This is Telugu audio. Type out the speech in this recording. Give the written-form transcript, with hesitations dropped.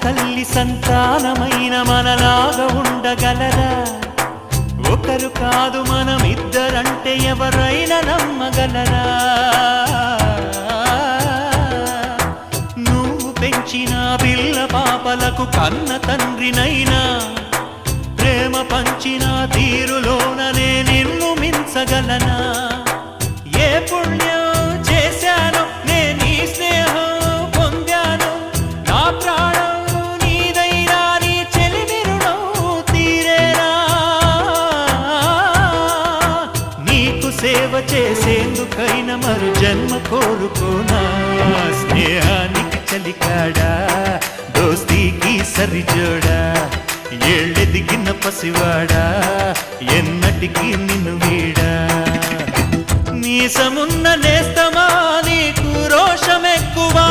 తల్లి సంతానమైన మనలాగా ఉండగలరా? ఒకరు కాదు మనమిద్దరంటే ఎవరైనా నమ్మగలరా? నువ్వు పెంచిన పిల్ల పాపలకు కన్న తండ్రినైనా ప్రేమ పంచిన తీరులోననే నిన్ను మించగలనా? ఏ పుణ్యం చేశాను నేను ఈ స్నేహం పొందాను, నా ప్రాణం నీదైనా నీ చెలిమి రుణం తీరేనా? నీకు సేవ చేసేందుకైనా మరు జన్మ కోరుకోనా? స్నేహానికి చలికాడా, దోస్తీకి సరిజోడా, ఏళ్ళెదిగిన పసివాడా ఎన్నటికీ నిన్ను వీడా? మీసమున్న నేస్తమా నీకు రోషమెక్కువా?